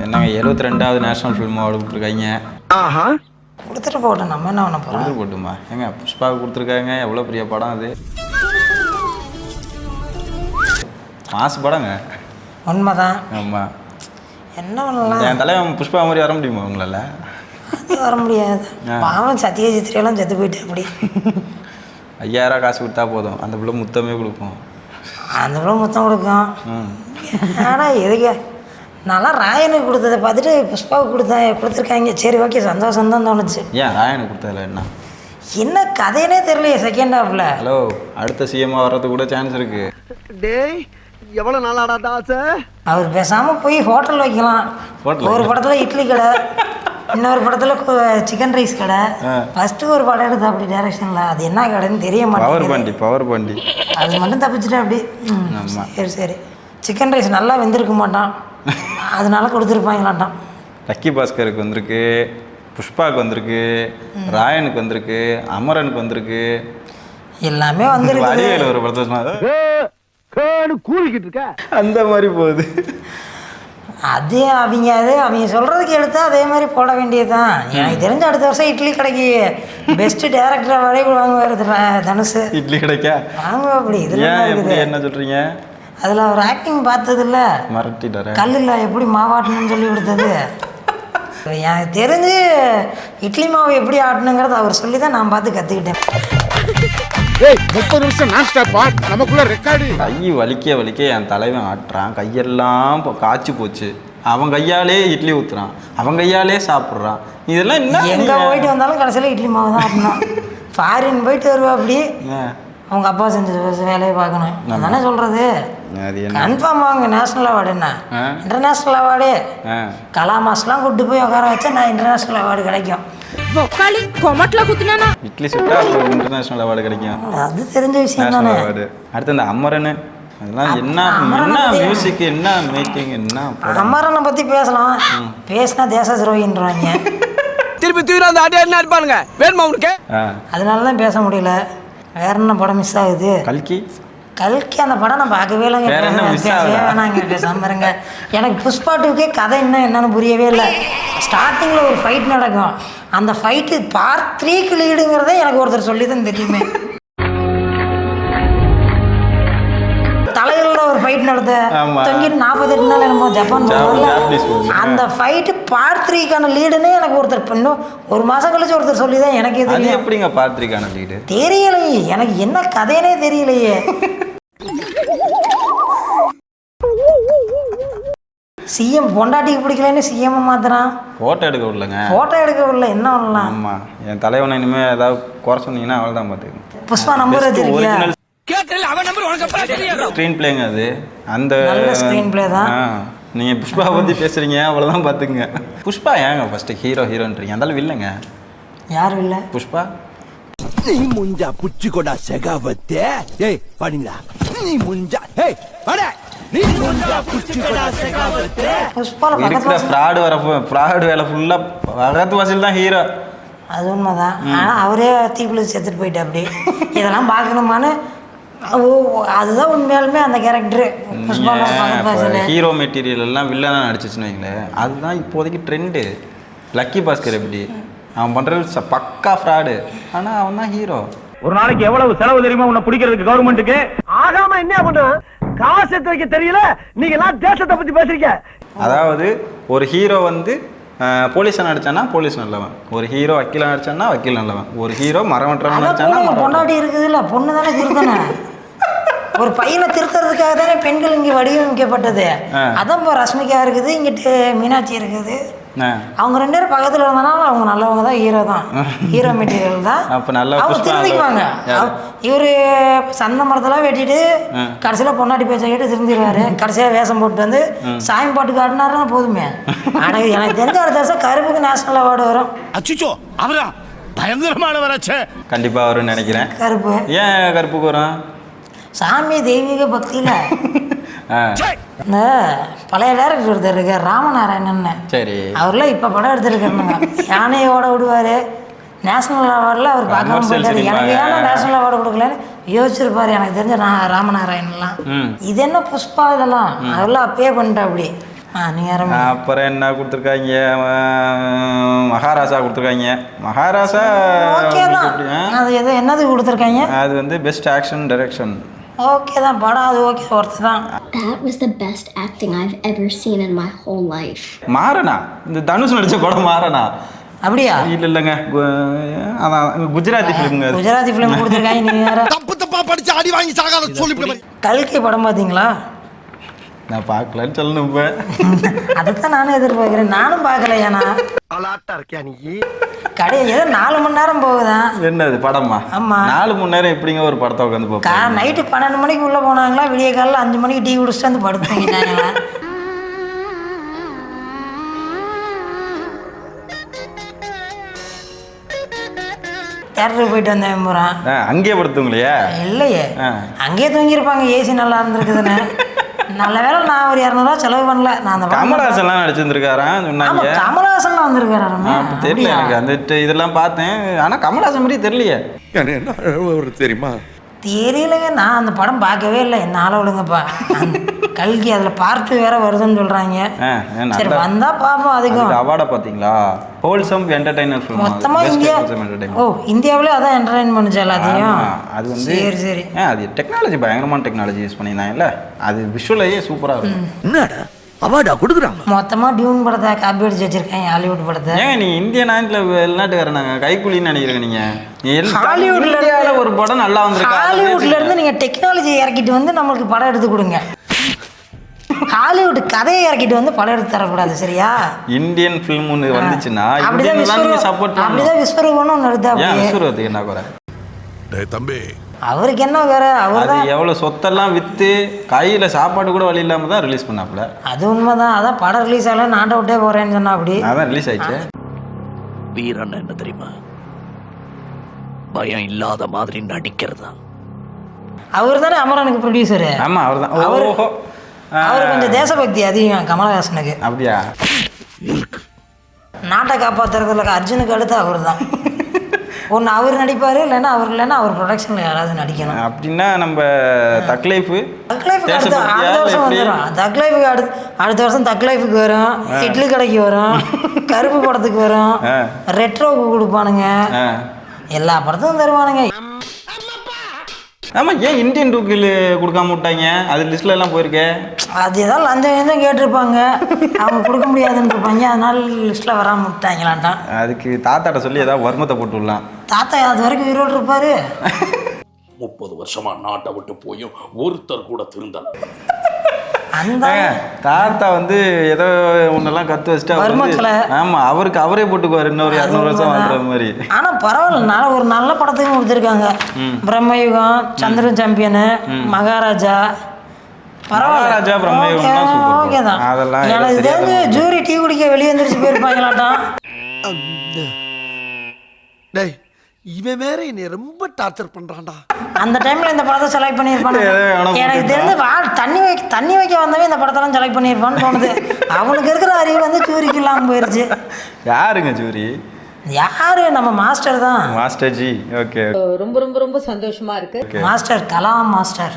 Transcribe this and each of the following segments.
என்னங்க 72வது national film award கொடுத்துருக்காங்க. ஆஹா, கொடுத்துட்டு போட்டோம், நம்ம என்ன பண்ண போகிறோம்? கொடுத்துட்டு போட்டுமா ஏங்க, புஷ்பாவுக்கு கொடுத்துருக்காங்க. எவ்வளோ பெரிய படம் அது, மாசு படங்க. உண்மைதான். ஆமாம், என்ன பண்ணலாம்? என் தலைவன் புஷ்பா மாதிரி வர முடியுமா உங்களால்? அது வர முடியாது. பாவம் சத்யஜித்ரியெல்லாம் செத்து போயிட்டு அப்படி 5000 காசு கொடுத்தா போதும், அந்த பிள்ளை முத்தமே கொடுப்போம். அந்த பிள்ளை முத்தம் கொடுக்கும். ஆனால் எதுக்கு நல்லா ராயனுக்கு கொடுத்ததை பார்த்துட்டு புஷ்பாவுக்கு கொடுத்துருக்காங்க. சரி, ஓகே, சந்தோஷம் தான் தோணுச்சு. ஏன் ராயனுக்கு கொடுத்ததில்ல? என்ன கதையனே தெரியலையே செகண்ட் ஹாஃப்ல. ஹலோ, அடுத்த சிஎம்மாக வர்றதுக்கு கூட சான்ஸ் இருக்கு. டேய் எவ்வளவு நாளாடா தாசை? அவர் பேசாமல் போய் ஹோட்டல் வைக்கலாம். ஒரு படத்தில் இட்லி கடை, இன்னொரு படத்தில் சிக்கன் ரைஸ் கடை. ஃபஸ்ட்டு ஒரு படம் எடுத்து அப்படி டைரக்ஷனில், அது என்ன கடைன்னு தெரிய மாட்டேங்குது. பவர் பாண்டி அது மட்டும் தப்பிச்சுட்டு அப்படி. சரி சரி, சிக்கன் ரைஸ் நல்லா வெந்திருக்க மாட்டான், அதனால கொடுத்துருப்பாங்களாட்டான். லக்கி பாஸ்கருக்கு வந்திருக்கு, புஷ்பாவுக்கு வந்திருக்கு, ராயனுக்கு வந்திருக்கு, அமரனுக்கு வந்திருக்கு, எல்லாமே வந்துருக்கு. வடிவேலு ஒரு படத்தை கூலிக்கிட்டு இருக்க அந்த மாதிரி போகுது. அது அவங்க சொல்கிறதுக்கு எடுத்தா அதே மாதிரி போட வேண்டியது தான். எனக்கு தெரிஞ்ச அடுத்த வருஷம் இட்லி கடைக்கு பெஸ்ட்டு டேரக்டர் அவார்டே வாங்குவார் தனுஷ். இட்லி கிடைக்கா வாங்குவா அப்படி. இதில் என்ன சொல்கிறீங்க? அதில் அவர் ஆக்டிங் பார்த்ததில்ல, மறட்டிட்டாரு. கல்லில் எப்படி மாவாட்டணும்னு சொல்லி கொடுத்தது. எனக்கு தெரிஞ்சு இட்லி மாவு எப்படி ஆட்டணுங்கிறத அவர் சொல்லி தான் நான் பார்த்து கற்றுக்கிட்டேன். 30 நிமிஷம் நான் ஸ்டாப்பா, நமக்குள்ள ரெக்கார்டு. கை வலிக்க என் தலைவன் ஆட்டுறான், கையெல்லாம் இப்போ காய்ச்சி போச்சு. அவன் கையாலே இட்லி ஊற்றுறான், அவன் கையாலே சாப்பிட்றான். இதெல்லாம் என்ன? எங்கே போயிட்டு வந்தாலும் கடைசியில் இட்லி மாவு தான் ஆட்டணும். ஃபாரின் போயிட்டு வருவா அப்படி, அவங்க அப்பா செஞ்ச வேலையை பார்க்கணும். அதானே சொல்கிறது. கன்ஃபார்ம் அவங்க நேஷ்னல் அவார்டு என்ன இன்டர்நேஷ்னல் அவார்டு. கலாமாஸ்லாம் கூப்பிட்டு போய் உட்கார வச்சா நான் இன்டர்நேஷ்னல் அவார்டு கிடைக்கும். இட்லி சுட்டா இன்டர்நேஷனல் அவார்டு கிடைக்கும். அது தெரிஞ்ச விஷயம் தானே. அடுத்து இந்த அமரன், அதெல்லாம் என்ன மியூசிக், என்ன மேக்கிங், என்ன அமரனை பற்றி பேசலாம். பேசினா தேச துரோகின்றாங்க. திருப்பி தூரம் அந்த ஆட்டே என்ன இருப்பானுங்க வேணுமா உனக்கு? அதனால தான் பேச முடியல. வேற என்ன படம் மிஸ் ஆகுது? கல்கி அந்த படம் நான் பார்க்கவே இல்லைங்க. வேணாங்க, பேசாம இருங்க. எனக்கு புஷ்பா 2க்கே கதை என்னன்னு புரியவே இல்லை. ஸ்டார்டிங்கில் ஒரு ஃபைட் நடக்கும், அந்த ஃபைட்டு பார்ட் 3க்கு லீடுங்கிறத எனக்கு ஒருத்தர் சொல்லி தான் தெரியுமே. தலைகளில் ஒரு ஃபைட் நடத்த தொங்கிட்டு 48 நாள் என்னமோ ஜப்பான் போகல, அந்த ஃபைட்டு பார்ட் 3க்கான லீடுன்னு எனக்கு ஒருத்தர் இன்னும் ஒரு மாதம் கழிச்சு ஒருத்தர் சொல்லி தான் எனக்கே தெரியும். எப்படிங்க பார்ட் 3க்கான லீடு தெரியலையே, எனக்கு என்ன கதைனே தெரியலையே. சிஎம் பொண்டாட்டிக்கு பிடிக்கலன்னு சிஎம் மாத்துறான். ஃபோட்டோ எடுக்க விடலங்க. ஃபோட்டோ எடுக்க விடல, என்ன பண்ணலாம்? ஆமாம், என் தலைவனை இனிமேல் ஏதாவது குறை சொன்னீங்கன்னா அவள் தான் பார்த்துக்கணும். புஷ்பா நம்பர் வச்சிருக்கியா? ஸ்க்ரீன் பிளேங்க அது. அந்த ஸ்க்ரீன் பிளே தான். நீங்கள் புஷ்பா பற்றி பேசுகிறீங்க, அவ்வளோதான் பார்த்துக்குங்க. புஷ்பா ஏங்க ஃபஸ்ட்டு ஹீரோன்றீங்க? அந்தாலும் இல்லைங்க. யாரும் இல்லை. புஷ்பா நீ முஞ்சா புச்சி கொடா செகாவத்தே. ஏய் பாடிங்களா? நீ முஞ்சா ஏய் பாடா. நீ முஞ்சா புச்சி கொடா செகாவத்தே. புஷ்பால இருக்கிற ஃப்ராட் வேலை ஃபுல்லாக பகத் வாசில் தான் ஹீரோ. அது உண்மைதான். ஆனால் அவரே தீக்குள்ள செத்துட்டு போயிட்டு அப்படி இதெல்லாம் பார்க்கணுமான்னு. அதுதான் உண்மையாலுமே அந்த கேரக்டரு. ஹீரோ மெட்டீரியல் எல்லாம் வில்லனா நடிச்சிச்சுன்னு வைங்களேன், அதுதான் இப்போதைக்கு ட்ரெண்டு. லக்கி பாஸ்கர் எப்படி அவன் பண்ணுறது பக்கா ஃப்ராடு, ஆனால் அவன் தான் ஹீரோ. ஒரு நாளைக்கு எவ்வளவு செலவு தெரியுமா உன்னை பிடிக்கிறதுக்கு கவர்மெண்ட்டுக்கு? ஆகாம என்ன பண்ணுவேன்? காசு எடுத்து வைக்க தெரியல. நீங்க எல்லாம் தேசத்தை பத்தி பேசுறீங்க. அதாவது ஒரு ஹீரோ வந்து போலீஸை நடிச்சானா போலீஸ் நல்லவன், ஒரு ஹீரோ வக்கீல நடிச்சானா வக்கீல் நல்லவன், ஒரு ஹீரோ மரமற்றவன் நடிச்சானா பொண்டாட்டி இருக்குது இல்லை, பொண்ணு தானே திருத்தன. ஒரு பையனை திருத்துறதுக்காக தானே பெண்கள் இங்கே வடிவமைக்கப்பட்டது. அதான் இப்போ ரஷ்மிகா இருக்குது, இங்கிட்டு மீனாட்சி இருக்குது. அவங்க 2 பேரும் பக்கத்தில் இருந்தனால அவங்க நல்லவங்க தான், ஹீரோ தான், ஹீரோ மெட்டீரியல் தான். அவங்க திருந்திக்குவாங்க. இவர் சந்த மரத்தெல்லாம் வெட்டிட்டு கடைசியில் பொண்டாட்டி பேச்சை கேட்டு திருந்திடுவாரு. கடைசியாக வேஷம் போட்டு வந்து சாமி பாட்டுக்கு ஆடினாருன்னா போதுமே. ஆனால் எனக்கு தெரிஞ்ச அடுத்த வருஷம் கருப்புக்கு நேஷனல் அவார்டு வரும். அச்சோ, அவரா பயங்கரமான வராச்சே. கண்டிப்பாக வரும்னு நினைக்கிறேன். கருப்பு ஏன் கருப்புக்கு வரும்? சாமி தெய்வீக பக்தியில் இந்த பழைய டேரக்டர் ஒருத்தர் இருக்கார் ராமநாராயணன். சரி, அவர்லாம் இப்போ படம் எடுத்துருக்காருங்க. யானையோட விடுவார். நேஷனல் அவார்டில் அவர் பார்க்காம போயிட்டாரு. எனக்கு ஏன்னா நேஷனல் அவார்டு கொடுக்கலன்னு யோசிச்சிருப்பாரு எனக்கு தெரிஞ்ச ராமநாராயணன்லாம். இது என்ன புஷ்பா இதெல்லாம் அவர்லாம் அப்பயே பண்ணிட்டா அப்படி. நீங்கள் அப்புறம் என்ன கொடுத்துருக்காங்க, மகாராசா கொடுத்துருக்காங்க. மகாராசா ஓகே தான். அது எது என்னது கொடுத்துருக்காங்க? அது வந்து பெஸ்ட் ஆக்ஷன் டைரக்ஷன். ஓகே தான், படம் அது ஓகே, ஒருத்தர் தான். That was the best acting I've ever seen in my whole life. மாறனா, இந்த தனுஷ் நடிச்ச படம் மாறனா? அப்படியா? இல்லைங்க, அதான் குஜராத்தி ஃபிலிம்ங்க. குஜராத்தி ஃபிலிம் கொடுத்துருக்காங்க. நீங்கள் வேற தப்பு தப்பா படிச்சு அடி வாங்கி சாகாத சொல்லி. கல்கி படம் பார்த்தீங்களா? நான் பார்க்கலன்னு சொல்லணும். இப்போ அதைத்தான் நானும் எதிர்பார்க்குறேன். நானும் பார்க்கலையாண்ணா. அலாட்டா இருக்கியா நீ? கிடையாது, ஏதோ 4 மணி நேரம் போகுதான். என்னது படமா? ஆமாம், 4 மணி நேரம் எப்படிங்க ஒரு படத்தை உட்காந்து பார்ப்போம்? நைட்டு 12 மணிக்கு உள்ளே போனாங்களா, விடிய காலையில் 5 மணிக்கு டீ குடிச்சிட்டு வந்து படுத்துங்கிட்டாங்களா? தேட்டருக்கு போயிட்டு வந்தேன் போகிறான். அங்கேயே படுத்துங்களே? இல்லையே, அங்கேயே தூங்கியிருப்பாங்க, ஏசி நல்லா இருந்திருக்குதுன்னு. நல்ல வேலை நான் ஒரு 200 ரூபா செலவு பண்ணல. நான் அந்த கமலஹாசன்லாம் நடிச்சிருந்துருக்காரான் சொன்னாங்க. கமலஹாசன் வந்திருக்காரு. தெரியல எனக்கு அந்த இதெல்லாம் பார்த்தேன். ஆனால் கமலஹாசன் மாதிரி தெரியலையே. என்ன தெரியுமா? தெரியலங்க, நான் அந்த படம் பார்க்கவே இல்லை. என்ன அளவுலுங்கப்பா, கல்கி அதில் பார்ட் வேற வருதுன்னு சொல்கிறாங்க. சரி வந்தா பார்ப்போம். அதுக்கும் அவார்டை பார்த்தீங்களா? ஹோல்சம் என்டர்டைனர் ஃபிலிம் மொத்தமாக இந்தியா. ஓ, இந்தியாவிலே அதான் என்டர்டைன் பண்ணுச்சு எல்லாத்தையும். அது வந்து சரி சரி. அது டெக்னாலஜி, பயங்கரமான டெக்னாலஜி யூஸ் பண்ணியிருந்தாங்கல்ல. அது விஷுவலையே சூப்பராக இருக்கும். என்னடா அவார்டா கொடுக்குறாங்க? மொத்தமாக டியூன் படத்தை காப்பி அடிச்சு வச்சிருக்கேன், ஹாலிவுட் படத்தை. ஏங்க நீங்கள் இந்திய நாட்டில் வெளிநாட்டுக்காரனாங்க கைக்கூலின்னு நினைக்கிறேங்க நீங்கள். ஹாலிவுட்ல ஒரு படம் நல்லா வந்திருக்கு. ஹாலிவுட்ல இருந்து நீங்கள் டெக்னாலஜி இறக்கிட்டு வந்து நம்மளுக்கு படம் எடுத்து கொடுங்க. ஹாலிவுட் கதையை இறக்கிட்டு வந்து படம் எடுத்து தரக்கூடாது, சரியா? இந்தியன் ஃபிலிம் ஒன்று வந்துச்சுன்னா அப்படிதான் விஸ்வரூபம்னு ஒன்று எடுத்தா. விஸ்வரூபத்துக்கு என்ன குறை? தம்பி அவருக்கு என்ன வேற? அவர் அது எவ்வளவு சொத்தெல்லாம் வித்து கையில சாப்பாடு கூட வழி இல்லாம தான் ரிலீஸ் பண்ணாப்ல. அது உண்மைதான். அதான் படம் ரிலீஸ் ஆகல, நாட்டை விட்டே போறேன்னு சொன்னா. அப்படி அதான் ரிலீஸ் ஆயிடுச்சு. வீரன் என்ன தெரியுமா? பயம் இல்லாத மாதிரி நடிக்கிறதா. அவர் தானே அமரனுக்கு ப்ரொடியூசரு. ஆமா, அவர் தான். அவர் கொஞ்சம் தேசபக்தி அதிகம் கமலஹாசனுக்கு. அப்படியா? நாட்டை காப்பாத்துறதுல அர்ஜுனுக்கு அடுத்து அவர் தான். ஒன்று அவர் நடிப்பார், இல்லைன்னா அவர் ப்ரொடக்ஷனில் யாராவது நடிக்கணும். அப்படின்னா நம்ம தக்லைஃபு அடுத்த வருஷம் வந்துடும். தக்லைஃபுக்கு அடுத்த வருஷம் தக்லைஃபுக்கு வரும், இட்லி கடைக்கு வரும், கருப்பு படத்துக்கு வரும், ரெட்ரோவுக்கு கொடுப்பானுங்க, எல்லா படத்துக்கும் தருவானுங்க. ஆமாம், ஏன் இந்தியன் டூக்கில் கொடுக்காம விட்டாங்க? அது லிஸ்ட்ல எல்லாம் போயிருக்கேன். அது ஏதாவது லஞ்சம் கேட்டிருப்பாங்க, அவங்க கொடுக்க முடியாதுன்னு இருப்பாங்க, அதனால லிஸ்ட்டில் வராமல் விட்டாங்களான்ட்டான். அதுக்கு தாத்தாட்ட சொல்லி ஏதாவது வர்மத்தை போட்டு விடலாம். தாத்தா அது வரைக்கும் உயிரோடு இருப்பாரு. 30 வருஷமா நாட்டை விட்டு போயும் ஒருத்தர் கூட திருந்தல. அந்த தாத்தா வந்து ஏதோ ஒன்னெல்லாம் கற்று வச்சுட்டு, ஆமா, அவருக்கு அவரே போட்டுக்குவார் இன்னொரு 200 வருஷம் வாழ்ற மாதிரி. ஆனா பரவாயில்ல, ஒரு நல்ல படத்துக்கு கொடுத்துருக்காங்க. பிரம்மயுகம், சந்திரன் சாம்பியனு, மகாராஜா. மகாராஜா, பிரம்மயுகம் ஓகே தான். அதெல்லாம் எனக்கு தெரிஞ்சு ஜூரி டீ குடிக்க வெளியே வந்துருச்சு போயிருப்பாங்களாட்டான். டேய், இவன் வேற என்னை ரொம்ப டார்ச்சர் பண்றான்டா. அந்த டைம்ல இந்த படத்தை செலக்ட் பண்ணியிருப்பாங்க. எனக்கு தெரிஞ்சு தண்ணி வைக்க வந்தவே இந்த படத்தெல்லாம் செலக்ட் பண்ணியிருப்பான்னு தோணுது. அவனுக்கு இருக்கிற அறிவு வந்து ஜூரிக்கு இல்லாமல் போயிருச்சு. யாருங்க ஜூரி? யாரு? நம்ம மாஸ்டர் தான். Master G. ஓகே, ரொம்ப ரொம்ப ரொம்ப சந்தோஷமா இருக்கு. Master Kalam master.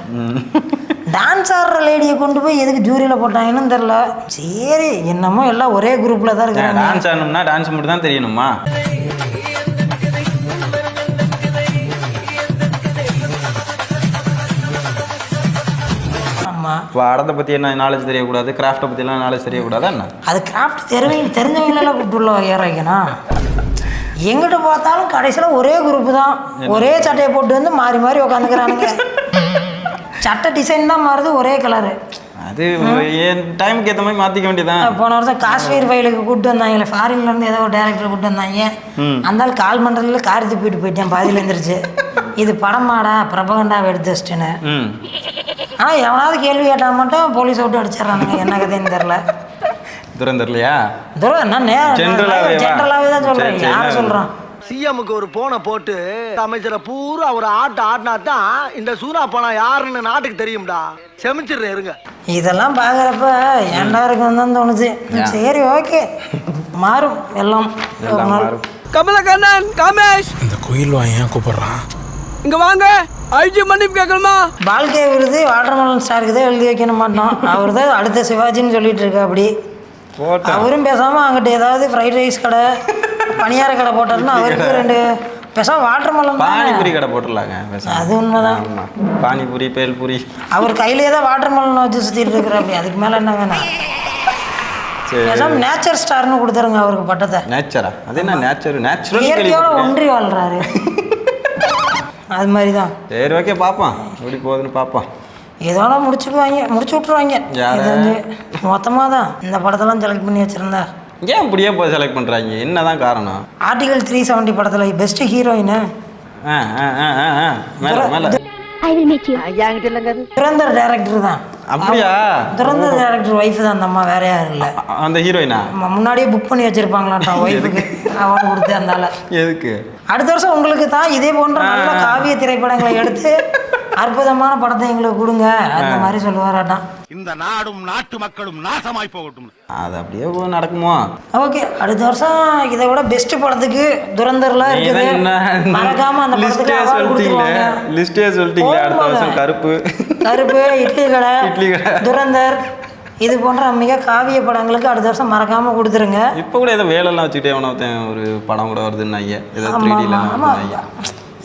டான்ஸ் ஆடுற லேடியை கொண்டு போய் எதுக்கு ஜூரியில் போட்டாங்கன்னு தெரில. சரி, என்னமோ எல்லாம் ஒரே குரூப்ல தான் இருக்கிறாங்க. டான்ஸ் ஆடணும்னா டான்ஸ் மட்டும் தான் தெரியணுமா? படத்தை பற்றி என்ன நாலேஜ் தெரியக்கூடாது, கிராஃப்டை பற்றிலாம் நாலேஜ் தெரியக்கூடாது. என்ன அது கிராஃப்ட் தெரிஞ்சவங்களெல்லாம் கூப்பிட்டு உள்ள ஏற வைக்கணும். எங்கிட்ட பார்த்தாலும் கடைசியில் ஒரே குரூப்பு தான், ஒரே சட்டையை போட்டு வந்து மாறி மாறி உட்காந்துக்கிறானுங்க. சட்டை டிசைன் தான் மாறுது, ஒரே கலரு. அது என் டைமுக்கு ஏற்ற மாதிரி மாற்றிக்க வேண்டியதான். போன வருஷம் காஷ்மீர் ஃபைலுக்கு கூப்பிட்டு வந்தாங்களே, ஃபாரின்லேருந்து ஏதோ ஒரு டேரக்டர் கூப்பிட்டு வந்தாங்க. அந்த ஆள் கால் மண்டலில் காரி துப்பிட்டு போயிட்டேன், பாதியில் எழுந்திரிச்சு. இது படமாடா, பிரபகண்டாவை எடுத்து வச்சிட்டேன்னு. ஆனால் எவனாவது கேள்வி கேட்டால் மட்டும் போலீஸ் விட்டு அடிச்சிடறானுங்க. என்ன கதைன்னு தெரில. துரந்தர்லையா? ஜென்ரலாகவே தான் சொல்கிறேன். யாரை சொல்கிறான்? சிஎம்முக்கு ஒரு போனை போட்டு அமைச்சரை பூரா ஒரு ஆட்டினா தான் இந்த சூனா போனா யாருன்னு நாட்டுக்கு தெரியும்டா. செமிச்சிடுறேன் இருங்க. இதெல்லாம் பார்க்குறப்ப ஏன்டா இருக்குன்னு தான் தோணுச்சு. சரி, ஓகே, மாறும் எல்லாம். கமலக்கண்ணன், காமேஷ். இந்த கோயில் வாங்க கூப்பிடுறான். இங்க வாங்க ஐஜி மன்னிப்பு கேட்கணுமா? பால்கே விருது வாட்டர்மெலன் ஸ்டாருக்கு தான் எழுதி வைக்கணும் மாட்டோம். அவர் தான் அடுத்த சிவாஜின்னு சொல்லிட்டு இருக்கா. அப்படி அவரும் பேசாமல் அங்கிட்ட ஏதாவது ஃப்ரைட் ரைஸ் கடை பணியார கடை போட்டாருன்னா அவருக்கு 2 பேசாமல் வாட்டர்மெலன் பானிபூரி கடை போட்டுடலாங்க. அது உண்மைதான். பானிபூரி பேல்பூரி அவர் கையிலே தான் வாட்டர்மெலன் வச்சு சுற்றிட்டு இருக்கிற. அப்படி அதுக்கு மேலே என்ன வேணாம். பேசாமல் நேச்சர் ஸ்டார்னு கொடுத்துருங்க அவருக்கு பட்டத்தை. நேச்சரா? அது என்ன நேச்சுரல்? இயற்கையோட ஒன்றி வாழ்றாரு. அது மாதிரி தான். சரி ஓகே, பார்ப்போம் எப்படி போகுதுன்னு பார்ப்போம். இதோட முடிச்சு விட்ருவாங்க. இது வந்து மொத்தமாக தான் இந்த படத்தெல்லாம் செலக்ட் பண்ணி வச்சுருந்தா. ஏன் இப்படியே போய் செலக்ட் பண்ணுறாங்க? என்ன தான் காரணம்? ஆர்டிகல் 370 படத்தில் பெஸ்ட் ஹீரோயின் துரந்தர் டைரக்டர் தான். அப்படியா? துரந்தர் டைரக்டர் ஒய்ஃப் தான் அந்த அம்மா, வேற யாரும் இல்லை. அந்த ஹீரோயினா முன்னாடியே புக் பண்ணி வச்சிருப்பாங்களாம் ஒய்ஃபுக்கு. அவார்டு கொடுத்து அந்தால எதுக்கு? அடுத்த வருஷம் உங்களுக்கு தான் இதே போன்ற நல்ல காவிய திரைப்படங்களை எடுத்து அற்புதமான படத்தை எங்களுக்கு கொடுங்க அந்த மாதிரி சொல்லுவாராட்டான். இந்த நாடும் நாட்டு மக்களும் நாசமாய் போகட்டும். அது அப்படியே நடக்குமோ? ஓகே, அடுத்த வருஷம் இதை விட பெஸ்ட் படத்துக்கு துரந்தர்லாம் இருக்குது. மறக்காம அந்த படத்துக்கு அவார்டு கொடுத்துருவாங்க. லிஸ்டே சொல்லிட்டீங்களே. அடுத்த வருஷம் கருப்பு இட்லி கடை துரந்தர் இது போன்ற மிக காவிய படங்களுக்கு அடுத்த வருஷம் மறக்காம கொடுத்துருங்க. இப்போ கூட ஏதோ வேலைலாம் வச்சுக்கிட்டே ஒரு படம் கூட வருதுன்னு ஏதோ 3Dல.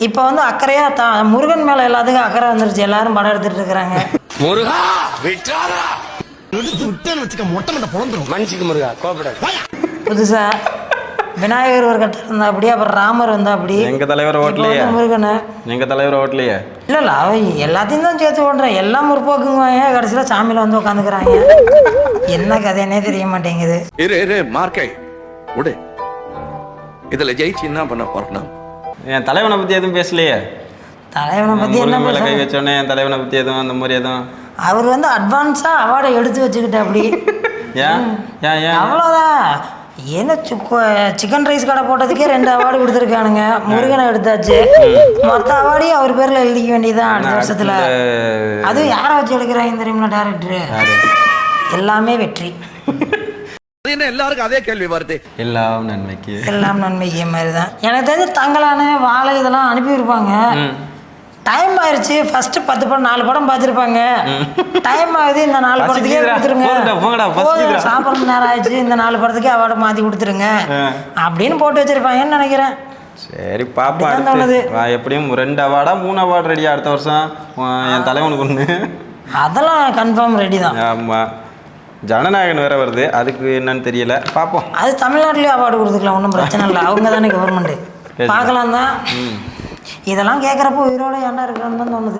இப்போ வந்து அக்கறையா முருகன் மேல எல்லாத்துக்கும் அக்கறை வந்துருச்சு. எல்லாரும் படம் எடுத்துட்டு இருக்கிறாங்க. முருகா விட்டாரா வச்சுக்க மொட்டை மொட்டை பொழந்துரும். மனுஷிக்கு முருகா கோபப்படாத. புதுசா விநாயகர் ஒரு கட்டம் இருந்தா அப்படி, அப்புறம் ராமர் வந்தா அப்படி. எங்க தலைவர் ஓட்டலையே முருகனை. எங்க தலைவர் ஓட்டலையே. இல்ல அவன் எல்லாத்தையும் தான் சேர்த்து ஓட்டுறேன். எல்லாம் முற்போக்குங்க. கடைசியில சாமியில வந்து உட்காந்துக்கிறாங்க. என்ன கதைன்னே தெரிய மாட்டேங்குது. இரு மார்க்கை விடு. இதுல ஜெயிச்சு என்ன பண்ண போறோம்? என் தலைவனை பத்தி எதுவும் பேசலையே. தலைவனை பத்தி என்ன மேல கை வச்சோடனே என் தலைவனை பத்தி எதுவும் அந்த மாதிரி எதுவும். அவர் வந்து அட்வான்ஸா அவார்டை எடுத்து வச்சுக்கிட்ட அப்படி. ஏன் அவ்வளோதான். ஏன்னா சிக்கன் ரைஸ் கடை போட்டதுக்கே 2 அவார்டு கொடுத்துருக்கானுங்க. முருகனை எடுத்தாச்சு. மொத்த அவார்டையும் அவர் பேர்ல எழுதிக்க வேண்டியதுதான் அடுத்த வருஷத்துல. அதுவும் யாரை வச்சு எடுக்கிறாங்க தெரியுமா டேரக்டரு? எல்லாமே வெற்றி. எல்லாருக்கும் அதே கேள்வி வருது. எல்லாம் நன்மைக்கு மாதிரி தான். எனக்கு தெரிஞ்சு தங்கலான வாழை இதெல்லாம் அனுப்பியிருப்பாங்க. டைம் ஆயிடுச்சு. ஃபர்ஸ்ட் 10 படம் 4 படம் பார்த்துருப்பாங்க. டைம் ஆகுது, இந்த 4 படத்துக்கே கொடுத்துருங்க. சாப்பிட்ற நேரம் ஆயிடுச்சு, இந்த 4 படத்துக்கே அவார்டை மாற்றி கொடுத்துருங்க அப்படின்னு போட்டு வச்சிருப்பாங்கன்னு நினைக்கிறேன். சரி பாப்பா. எப்படியும் 2 அவார்டா 3 அவார்டு ரெடியா அடுத்த வருஷம் என் தலைவனுக்கு ஒன்று. அதெல்லாம் கன்ஃபார்ம் ரெடி தான். ஆமாம், ஜனநாயகன் வேற வருது. அதுக்கு என்னன்னு தெரியல, பார்ப்போம். அது தமிழ்நாட்டிலேயே அவார்டு கொடுத்துக்கலாம், ஒன்றும் பிரச்சனை இல்லை. அவங்க தானே கவர்மெண்ட். பார்க்கலாம் தான். இதெல்லாம் கேட்குறப்போ உயிரோட ஏன்னா இருக்கான்னு தான் தோணுது.